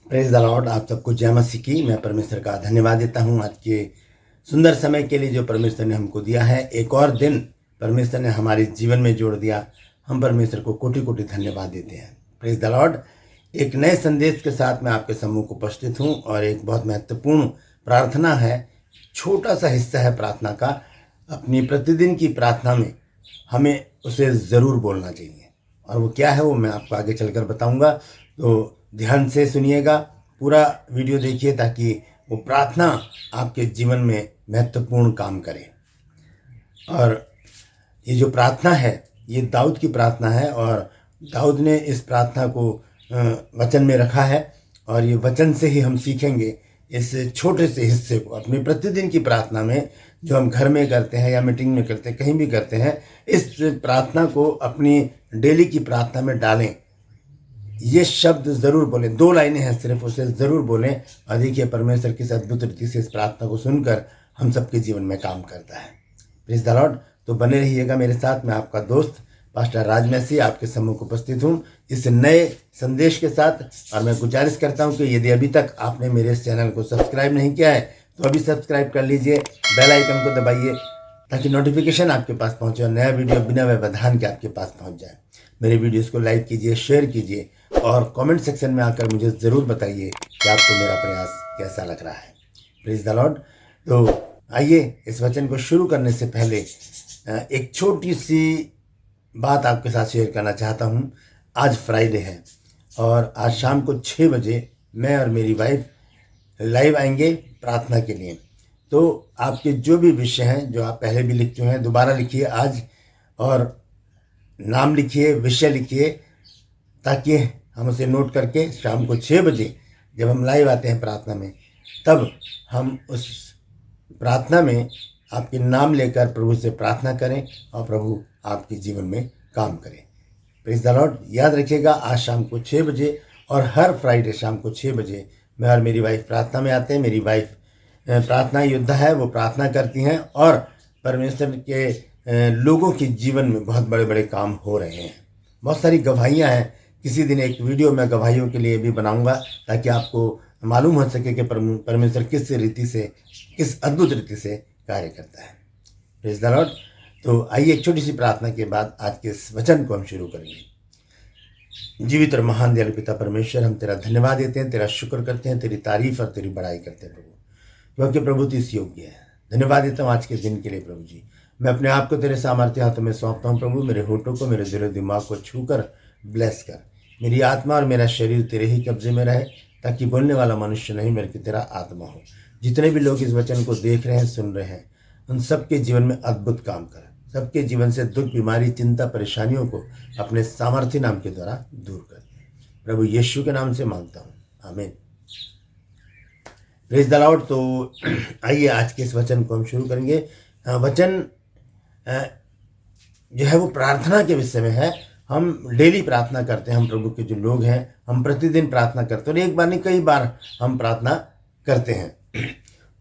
Praise the Lord. आप सबको जय मसीह की। मैं परमेश्वर का धन्यवाद देता हूँ आज के सुंदर समय के लिए जो परमेश्वर ने हमको दिया है। एक और दिन परमेश्वर ने हमारे जीवन में जोड़ दिया। हम परमेश्वर को कोटि कोटि धन्यवाद देते हैं। Praise the Lord. एक नए संदेश के साथ मैं आपके सम्मुख उपस्थित हूँ और एक बहुत महत्वपूर्ण प्रार्थना है। छोटा सा हिस्सा है प्रार्थना का। अपनी प्रतिदिन की प्रार्थना में हमें उसे ज़रूर बोलना चाहिए और वो क्या है वो मैं आपको आगे चलकर बताऊंगा। तो ध्यान से सुनिएगा, पूरा वीडियो देखिए ताकि वो प्रार्थना आपके जीवन में महत्वपूर्ण काम करे। और ये जो प्रार्थना है ये दाऊद की प्रार्थना है और दाऊद ने इस प्रार्थना को वचन में रखा है और ये वचन से ही हम सीखेंगे। इस छोटे से हिस्से को अपनी प्रतिदिन की प्रार्थना में जो हम घर में करते हैं या मीटिंग में करते हैं, कहीं भी करते हैं, इस प्रार्थना को अपनी डेली की प्रार्थना में डालें। ये शब्द ज़रूर बोलें। 2 लाइनें हैं सिर्फ, उसे ज़रूर बोलें और देखिए परमेश्वर किस अद्भुत रीति से इस प्रार्थना को सुनकर हम सबके जीवन में काम करता है। Praise the Lord. तो बने रहिएगा मेरे साथ। मैं आपका दोस्त पास्टर राज मसीह आपके सम्मुख उपस्थित हूँ इस नए संदेश के साथ। और मैं गुजारिश करता हूँ कि यदि अभी तक आपने मेरे इस चैनल को सब्सक्राइब नहीं किया है तो अभी सब्सक्राइब कर लीजिए, बेल आइकन को दबाइए ताकि नोटिफिकेशन आपके पास पहुँचे और नया वीडियो बिना व्यवधान के आपके पास पहुँच जाए। मेरे वीडियोस को लाइक कीजिए, शेयर कीजिए और कमेंट सेक्शन में आकर मुझे ज़रूर बताइए कि आपको मेरा प्रयास कैसा लग रहा है। Praise the Lord. तो आइए इस वचन को शुरू करने से पहले एक छोटी सी बात आपके साथ शेयर करना चाहता हूँ। आज फ्राइडे है और आज शाम को 6 बजे मैं और मेरी वाइफ लाइव आएंगे प्रार्थना के लिए। तो आपके जो भी विषय हैं, जो आप पहले भी लिख चुके हैं, दोबारा लिखिए आज और नाम लिखिए, विषय लिखिए ताकि हम उसे नोट करके शाम को 6 बजे जब हम लाइव आते हैं प्रार्थना में, तब हम उस प्रार्थना में आपके नाम लेकर प्रभु से प्रार्थना करें और प्रभु आपके जीवन में काम करें। Praise the Lord. याद रखिएगा आज शाम को 6 बजे और हर फ्राइडे शाम को 6 बजे मैं और मेरी वाइफ प्रार्थना में आते हैं। मेरी वाइफ प्रार्थना योद्धा है, वो प्रार्थना करती हैं और परमेश्वर के लोगों के जीवन में बहुत बड़े बड़े काम हो रहे हैं। बहुत सारी गवाहियाँ हैं। किसी दिन एक वीडियो मैं गवाहियों के लिए भी बनाऊंगा ताकि आपको मालूम हो सके कि परमेश्वर किस रीति से, किस अद्भुत रीति से कार्य करता है। Praise the Lord. तो आइए एक छोटी सी प्रार्थना के बाद आज के इस वचन को हम शुरू करेंगे। जीवित और महान दयालु पिता परमेश्वर, हम तेरा धन्यवाद देते हैं, तेरा शुक्र करते हैं, तेरी तारीफ और तेरी बड़ाई करते हैं प्रभु, क्योंकि प्रभु तू इस योग्य है। धन्यवाद देता हूँ आज के दिन के लिए प्रभु जी। मैं अपने आप को तेरे सामर्थ्य हाथों में सौंपता हूँ प्रभु। मेरे होठों को, मेरे दिल दिमाग को छूकर ब्लेस कर। मेरी आत्मा और मेरा शरीर तेरे ही कब्जे में रहे ताकि बोलने वाला मनुष्य नहीं बल्कि तेरा आत्मा हो। जितने भी लोग इस वचन को देख रहे हैं, सुन रहे हैं, उन सबके जीवन में अद्भुत काम कर। सबके जीवन से दुख, बीमारी, चिंता, परेशानियों को अपने सामर्थ्य नाम के द्वारा दूर कर। प्रभु यीशु के नाम से मांगता हूँ, आमीन। Praise the Lord. तो आइए आज के इस वचन को हम शुरू करेंगे। वचन जो है वो प्रार्थना के विषय में है। हम डेली प्रार्थना करते हैं, हम प्रभु के जो लोग हैं, हम प्रतिदिन प्रार्थना करते हैं और एक बार नहीं कई बार हम प्रार्थना करते हैं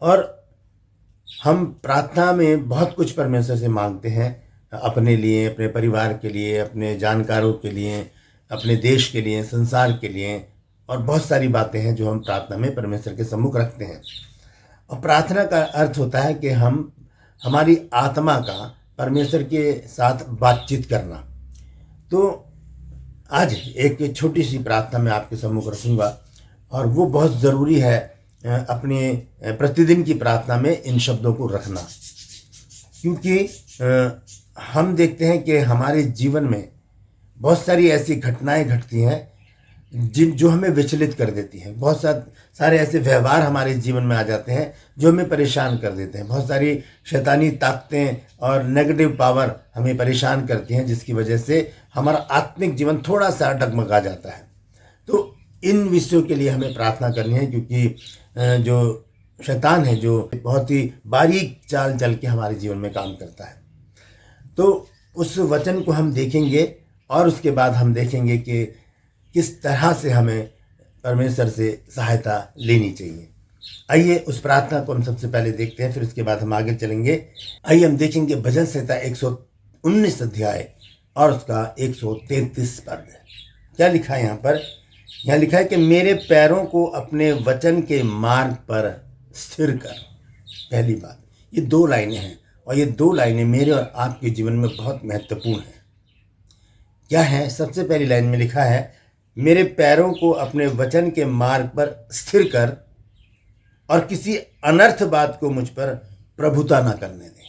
और हम प्रार्थना में बहुत कुछ परमेश्वर से मांगते हैं, अपने लिए, अपने परिवार के लिए, अपने जानकारों के लिए, अपने देश के लिए, संसार के लिए, और बहुत सारी बातें हैं जो हम प्रार्थना में परमेश्वर के सम्मुख रखते हैं। और प्रार्थना का अर्थ होता है कि हम हमारी आत्मा का परमेश्वर के साथ बातचीत करना। तो आज एक छोटी सी प्रार्थना मैं आपके सम्मुख रखूँगा और वो बहुत ज़रूरी है अपने प्रतिदिन की प्रार्थना में इन शब्दों को रखना, क्योंकि हम देखते हैं कि हमारे जीवन में बहुत सारी ऐसी घटनाएं घटती हैं जो हमें विचलित कर देती हैं। बहुत सारे ऐसे व्यवहार हमारे जीवन में आ जाते हैं जो हमें परेशान कर देते हैं। बहुत सारी शैतानी ताकतें और नेगेटिव पावर हमें परेशान करती हैं, जिसकी वजह से हमारा आत्मिक जीवन थोड़ा सा डगमगा जाता है। तो इन विषयों के लिए हमें प्रार्थना करनी है, क्योंकि जो शैतान है जो बहुत ही बारीक चाल चल के हमारे जीवन में काम करता है। तो उस वचन को हम देखेंगे और उसके बाद हम देखेंगे कि किस तरह से हमें परमेश्वर से सहायता लेनी चाहिए। आइए उस प्रार्थना को हम सबसे पहले देखते हैं, फिर उसके बाद हम आगे चलेंगे। आइए हम देखेंगे भजन संहिता 19 अध्याय और उसका 133 पद। क्या लिखा है यहाँ पर? यहाँ लिखा है कि मेरे पैरों को अपने वचन के मार्ग पर स्थिर कर। पहली बात, ये 2 लाइनें हैं और ये 2 लाइनें मेरे और आपके जीवन में बहुत महत्वपूर्ण हैं। क्या है? सबसे पहली लाइन में लिखा है, मेरे पैरों को अपने वचन के मार्ग पर स्थिर कर और किसी अनर्थ बात को मुझ पर प्रभुता न करने दे।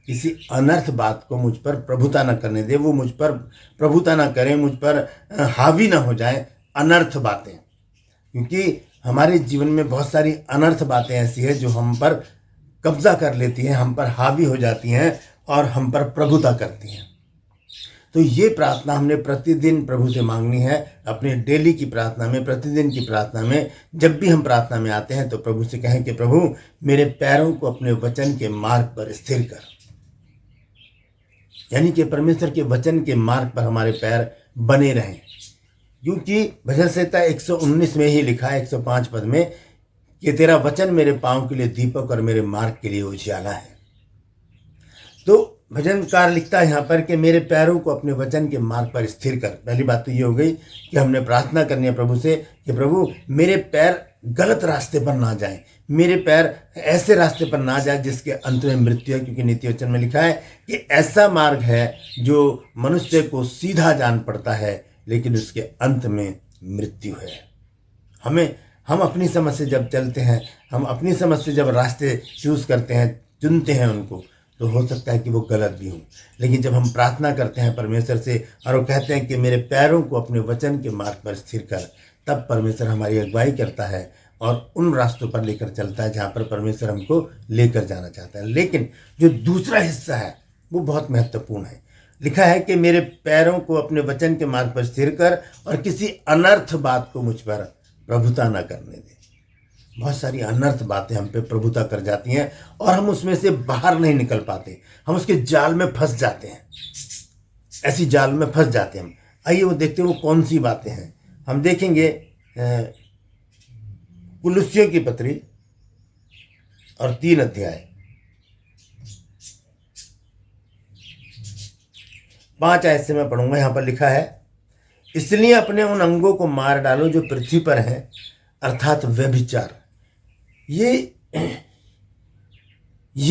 किसी अनर्थ बात को मुझ पर प्रभुता न करने दे, वो मुझ पर प्रभुता न करें, मुझ पर हावी न हो जाए अनर्थ बातें। क्योंकि हमारे जीवन में बहुत सारी अनर्थ बातें ऐसी हैं जो हम पर कब्जा कर लेती हैं, हम पर हावी हो जाती हैं और हम पर प्रभुता करती हैं। तो ये प्रार्थना हमने प्रतिदिन प्रभु से मांगनी है। अपने डेली की प्रार्थना में, प्रतिदिन की प्रार्थना में, जब भी हम प्रार्थना में आते हैं तो प्रभु से कहें कि प्रभु मेरे पैरों को अपने वचन के मार्ग पर स्थिर कर। यानी कि परमेश्वर के वचन के मार्ग पर हमारे पैर बने रहें। क्योंकि भजन संहिता 119 में ही लिखा है 105 पद में कि तेरा वचन मेरे पाँव के लिए दीपक और मेरे मार्ग के लिए उजियाला है। तो भजनकार लिखता है यहाँ पर कि मेरे पैरों को अपने वचन के मार्ग पर स्थिर कर। पहली बात तो ये हो गई कि हमने प्रार्थना करनी है प्रभु से कि प्रभु मेरे पैर गलत रास्ते पर ना जाएं, मेरे पैर ऐसे रास्ते पर ना जाए जिसके अंत में मृत्यु है। क्योंकि नीति वचन में लिखा है कि ऐसा मार्ग है जो मनुष्य को सीधा जान पड़ता है लेकिन उसके अंत में मृत्यु है। हम अपनी समझ से जब चलते हैं, हम अपनी समझ से जब रास्ते चूज़ करते हैं, चुनते हैं उनको, तो हो सकता है कि वो गलत भी हों। लेकिन जब हम प्रार्थना करते हैं परमेश्वर से और वो कहते हैं कि मेरे पैरों को अपने वचन के मार्ग पर स्थिर कर, तब परमेश्वर हमारी अगुवाई करता है और उन रास्तों पर लेकर चलता है जहाँ पर परमेश्वर हमको लेकर जाना चाहता है। लेकिन जो दूसरा हिस्सा है वो बहुत महत्वपूर्ण है। लिखा है कि मेरे पैरों को अपने वचन के मार्ग पर स्थिर कर और किसी अनर्थ बात को मुझ पर प्रभुता न करने दे। बहुत सारी अनर्थ बातें हम पे प्रभुता कर जाती हैं और हम उसमें से बाहर नहीं निकल पाते, हम उसके जाल में फंस जाते हैं, ऐसी जाल में फंस जाते हैं हम। आइए वो देखते हैं वो कौन सी बातें हैं। हम देखेंगे कुलुस्सियों की पत्री और 3 अध्याय 5 आयत से मैं पढ़ूंगा। यहाँ पर लिखा है, इसलिए अपने उन अंगों को मार डालो जो पृथ्वी पर हैं, अर्थात व्यभिचार। ये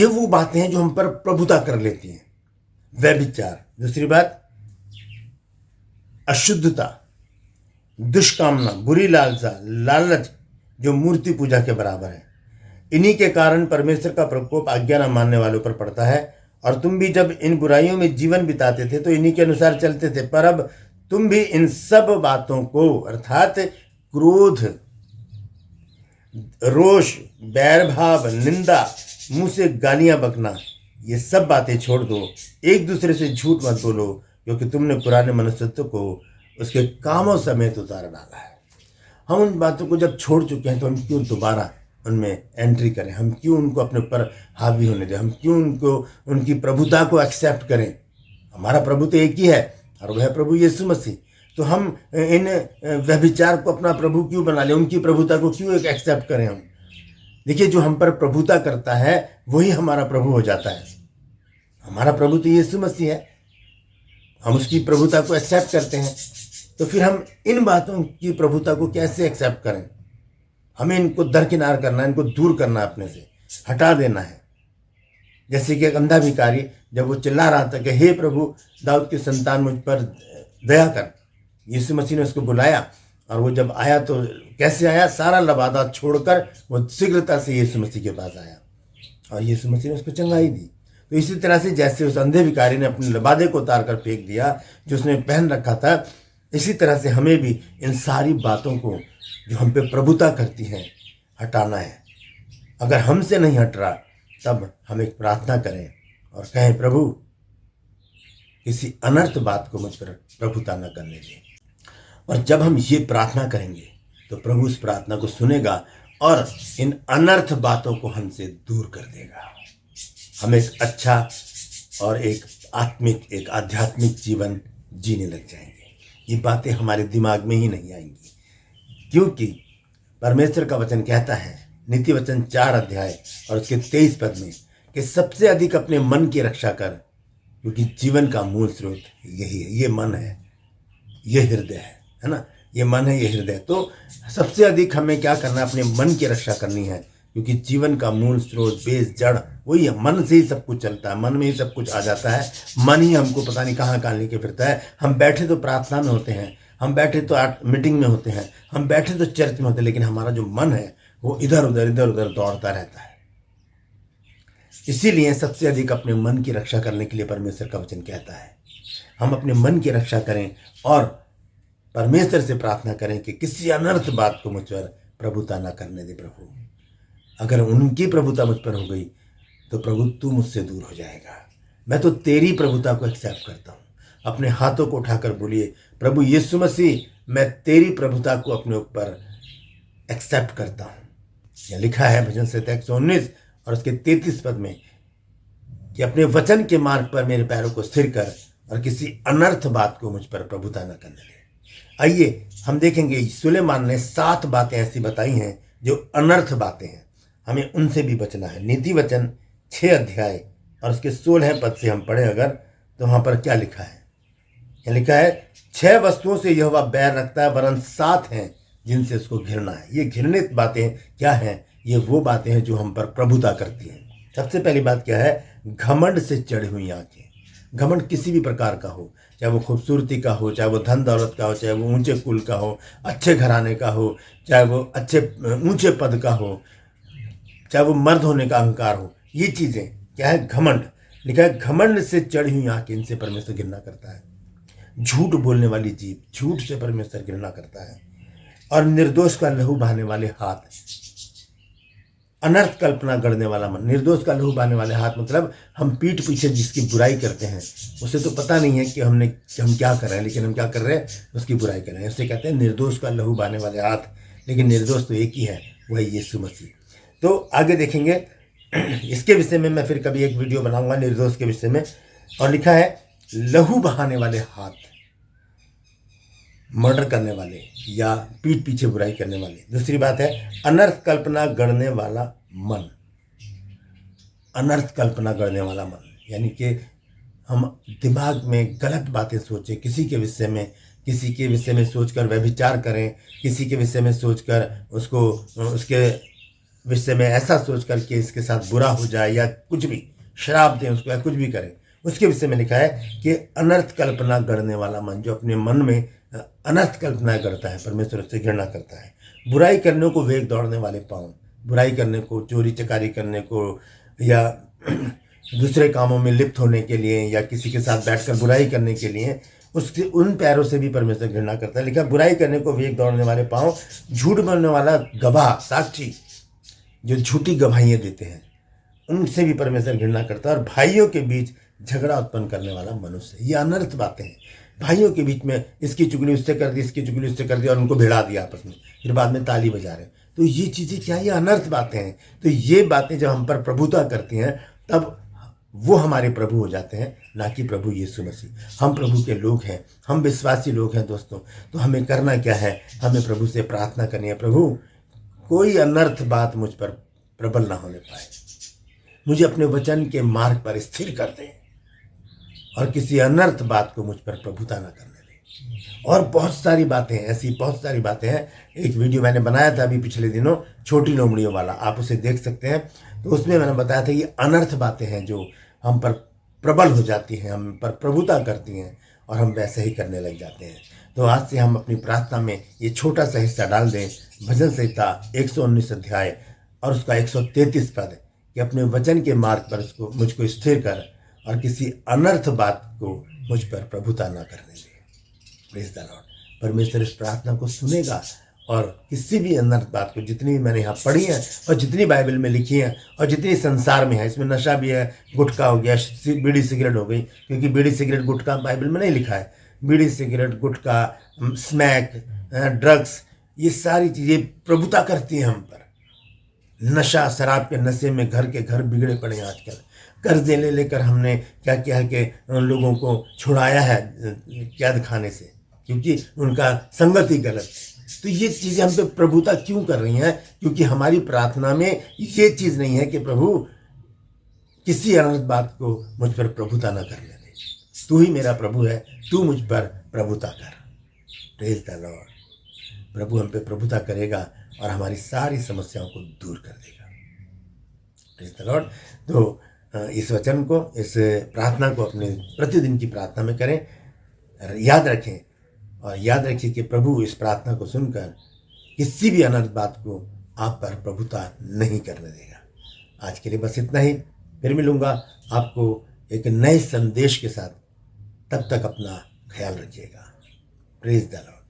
वो बातें हैं जो हम पर प्रभुता कर लेती हैं। व्यभिचार। दूसरी बात, अशुद्धता, दुष्कामना, बुरी लालसा, लालच जो मूर्ति पूजा के बराबर है। इन्हीं के कारण परमेश्वर का प्रकोप आज्ञा न मानने वालों पर पड़ता है। और तुम भी जब इन बुराइयों में जीवन बिताते थे तो इन्हीं के अनुसार चलते थे, पर अब तुम भी इन सब बातों को अर्थात क्रोध, रोष, बैर भाव, निंदा, मुंह से गालियां बकना, ये सब बातें छोड़ दो। एक दूसरे से झूठ मत बोलो, क्योंकि तुमने पुराने मनुष्यत्व को उसके कामों समेत उतार डाला है। हम उन बातों को जब छोड़ चुके हैं तो हम क्यों दोबारा उनमें एंट्री करें? हम क्यों उनको अपने ऊपर हावी होने दें? हम क्यों उनको, उनकी प्रभुता को एक्सेप्ट करें? हमारा प्रभु तो एक ही है और वह प्रभु यीशु मसीह। तो हम इन व्यभिचार को अपना प्रभु क्यों बना लें? उनकी प्रभुता को क्यों एक एक्सेप्ट करें हम? देखिए, जो हम पर प्रभुता करता है वही हमारा प्रभु हो जाता है। हमारा प्रभु तो यीशु मसीह है, हम उसकी प्रभुता को एक्सेप्ट करते हैं, तो फिर हम इन बातों की प्रभुता को कैसे एक्सेप्ट करें? हमें इनको दरकिनार करना है, इनको दूर करना, अपने से हटा देना है। जैसे कि एक अंधा भिखारी जब वो चिल्ला रहा था कि हे प्रभु दाऊद की संतान मुझ पर दया कर, यीशु मसीह ने उसको बुलाया और वो जब आया तो कैसे आया? सारा लबादा छोड़कर वो शीघ्रता से यीशु मसीह के पास आया और यीशु मसीह ने उसको चंगाई दी। तो इसी तरह से जैसे उस अंधे भिखारी ने अपने लबादे को उतार कर फेंक दिया जो उसने पहन रखा था, इसी तरह से हमें भी इन सारी बातों को जो हम पे प्रभुता करती हैं हटाना है। अगर हमसे नहीं हट रहा तब हम एक प्रार्थना करें और कहें प्रभु किसी अनर्थ बात को मुझ पर प्रभुता न करने दें। और जब हम ये प्रार्थना करेंगे तो प्रभु उस प्रार्थना को सुनेगा और इन अनर्थ बातों को हमसे दूर कर देगा। हम एक अच्छा और एक आत्मिक, एक आध्यात्मिक जीवन जीने लग जाएंगे। ये बातें हमारे दिमाग में ही नहीं आएंगी, क्योंकि परमेश्वर का वचन कहता है नीति वचन 4 अध्याय और उसके 23 पद में कि सबसे अधिक अपने मन की रक्षा कर, क्योंकि जीवन का मूल स्रोत यही है, ये मन है, ये हृदय है ना, ये मन है, ये हृदय। तो सबसे अधिक हमें क्या करना है, अपने मन की रक्षा करनी है, क्योंकि जीवन का मूल स्रोत, बेस, जड़ वही है। मन से ही सब कुछ चलता है, मन में ही सब कुछ आ जाता है। मन ही हमको पता नहीं कहाँ कहाँ लेके फिरता है। हम बैठे तो प्रार्थना में होते हैं, हम बैठे तो मीटिंग में होते हैं, हम बैठे तो चर्च में होते हैं, लेकिन हमारा जो मन है वो इधर उधर दौड़ता रहता है। इसीलिए सबसे अधिक अपने मन की रक्षा करने के लिए परमेश्वर का वचन कहता है हम अपने मन की रक्षा करें और परमेश्वर से प्रार्थना करें कि किसी अनर्थ बात को मुझ पर प्रभुता ना करने दे प्रभु। अगर उनकी प्रभुता मुझ पर हो गई तो प्रभु तू मुझसे दूर हो जाएगा। मैं तो तेरी प्रभुता को एक्सेप्ट करता हूँ। अपने हाथों को उठाकर बोलिए, प्रभु यीशु मसीह, मैं तेरी प्रभुता को अपने ऊपर एक्सेप्ट करता हूँ। यह लिखा है भजन संहिता 119 और उसके 33 पद में कि अपने वचन के मार्ग पर मेरे पैरों को स्थिर कर और किसी अनर्थ बात को मुझ पर प्रभुता न करने दे। आइए हम देखेंगे, सुलेमान ने 7 बातें ऐसी बताई हैं जो अनर्थ बातें हैं, हमें उनसे भी बचना है। नीति वचन 6 अध्याय और उसके 16 पद से हम पढ़े अगर, तो वहाँ पर क्या लिखा है? यह लिखा है, 6 वस्तुओं से यहोवा बैर रखता है, वरन 7 हैं जिनसे उसको घृणा है। ये घृणित बातें क्या हैं? ये वो बातें हैं जो हम पर प्रभुता करती हैं। सबसे पहली बात क्या है? घमंड से चढ़ी हुई आंखें। घमंड किसी भी प्रकार का हो, चाहे वो खूबसूरती का हो, चाहे वो धन दौलत का हो, चाहे वो ऊंचे कुल का हो, अच्छे घराने का हो, चाहे वो अच्छे ऊंचे पद का हो, चाहे वो मर्द होने का अहंकार हो। ये चीज़ें क्या है? घमंड। लिखा है, घमंड से चढ़ी हुई आंखें, इनसे परमेश्वर घृणा करता है। झूठ बोलने वाली जीभ, झूठ से परमेश्वर घृणा करता है। और निर्दोष का लहू बहाने वाले हाथ, अनर्थ कल्पना गढ़ने वाला मन। निर्दोष का लहू बहाने वाले हाथ मतलब हम पीठ पीछे जिसकी बुराई करते हैं, उसे तो पता नहीं है कि हम क्या कर रहे हैं, लेकिन हम क्या कर रहे हैं? उसकी बुराई कर रहे हैं। उसे कहते हैं निर्दोष का लहू बहाने वाले हाथ। लेकिन निर्दोष तो एक ही है, वह है यीशु मसीह। तो आगे देखेंगे इसके विषय में, मैं फिर कभी एक वीडियो बनाऊंगा निर्दोष के विषय में। और लिखा है, लहू बहाने वाले हाथ, मर्डर करने वाले या पीठ पीछे बुराई करने वाले। दूसरी बात है, अनर्थ कल्पना गढ़ने वाला मन। अनर्थ कल्पना गढ़ने वाला मन यानी कि हम दिमाग में गलत बातें सोचें, किसी के विषय में सोचकर व्यभिचार करें, किसी के विषय में सोचकर उसके विषय में ऐसा सोचकर कि इसके साथ बुरा हो जाए, या कुछ भी शराब दें उसको, या कुछ भी करें, उसके विषय में लिखा है कि अनर्थ कल्पना गढ़ने वाला मन। जो अपने मन में अनर्थ कल्पना करता है, परमेश्वर उससे घृणा करता है। बुराई करने को वेग दौड़ने वाले पाँव, बुराई करने को, चोरी चकारी करने को, या दूसरे कामों में लिप्त होने के लिए, या किसी के साथ बैठकर बुराई करने के लिए, उसके उन पैरों से भी परमेश्वर घृणा करता है। लिखा, बुराई करने को वेग दौड़ने वाले पाँव, झूठ बोलने वाला गवाह, साक्षी, जो झूठी गवाहियाँ देते हैं, उनसे भी परमेश्वर घृणा करता है। और भाइयों के बीच झगड़ा उत्पन्न करने वाला मनुष्य। ये अनर्थ बातें हैं। भाइयों के बीच में इसकी चुगली उससे कर दी, इसकी चुगली उससे कर दी, और उनको भिड़ा दिया आपस में, फिर बाद में ताली बजा रहे। तो ये चीज़ें क्या? ये अनर्थ बातें हैं। तो ये बातें जब हम पर प्रभुता करती हैं, तब वो हमारे प्रभु हो जाते हैं, ना कि प्रभु यीशु मसीह। हम प्रभु के लोग हैं, हम विश्वासी लोग हैं दोस्तों। तो हमें करना क्या है? हमें प्रभु से प्रार्थना करनी है, प्रभु कोई अनर्थ बात मुझ पर प्रबल ना होने पाए, मुझे अपने वचन के मार्ग पर स्थिर कर दें, और किसी अनर्थ बात को मुझ पर प्रभुता ना करने दें। और बहुत सारी बातें हैं, ऐसी बहुत सारी बातें हैं। एक वीडियो मैंने बनाया था अभी पिछले दिनों, छोटी लोमड़ियों वाला, आप उसे देख सकते हैं। तो उसमें मैंने बताया था ये अनर्थ बातें हैं जो हम पर प्रबल हो जाती हैं, हम पर प्रभुता करती हैं, और हम वैसे ही करने लग जाते हैं। तो आज से हम अपनी प्रार्थना में ये छोटा सा हिस्सा डाल दें, भजन संहिता 119 अध्याय और उसका 133 पद, कि अपने वचन के मार्ग पर मुझको स्थिर कर, और किसी अनर्थ बात को मुझ पर प्रभुता ना करने दे। Praise the Lord. परमेश्वर इस प्रार्थना को सुनेगा, और किसी भी अनर्थ बात को, जितनी भी मैंने यहाँ पढ़ी है और जितनी बाइबल में लिखी है और जितनी संसार में है, इसमें नशा भी है, गुटखा हो गया, बीड़ी सिगरेट हो गई, क्योंकि बीड़ी सिगरेट गुटखा बाइबल में नहीं लिखा है। बीड़ी सिगरेट, गुटखा, स्मैक, ड्रग्स, ये सारी चीज़ें प्रभुता करती हैं हम पर। नशा, शराब के नशे में घर के घर बिगड़े पड़े हैं आजकल। कर्जे ले लेकर हमने क्या किया है कि उन लोगों को छुड़ाया है कैद खाने से, क्योंकि उनका संगत ही गलत है। तो ये चीज़ें हम पे प्रभुता क्यों कर रही हैं? क्योंकि हमारी प्रार्थना में ये चीज़ नहीं है कि प्रभु किसी अनर्थ बात को मुझ पर प्रभुता न करने दे। तू ही मेरा प्रभु है, तू मुझ पर प्रभुता कर। Praise the Lord. प्रभु हम पे प्रभुता करेगा और हमारी सारी समस्याओं को दूर कर देगा। Praise the Lord. तो इस वचन को, इस प्रार्थना को अपने प्रतिदिन की प्रार्थना में करें, याद रखें और याद रखिए कि प्रभु इस प्रार्थना को सुनकर किसी भी अनर्थ बात को आप पर प्रभुता नहीं करने देगा। आज के लिए बस इतना ही। फिर मिलूंगा आपको एक नए संदेश के साथ। तब तक अपना ख्याल रखिएगा। Praise the Lord.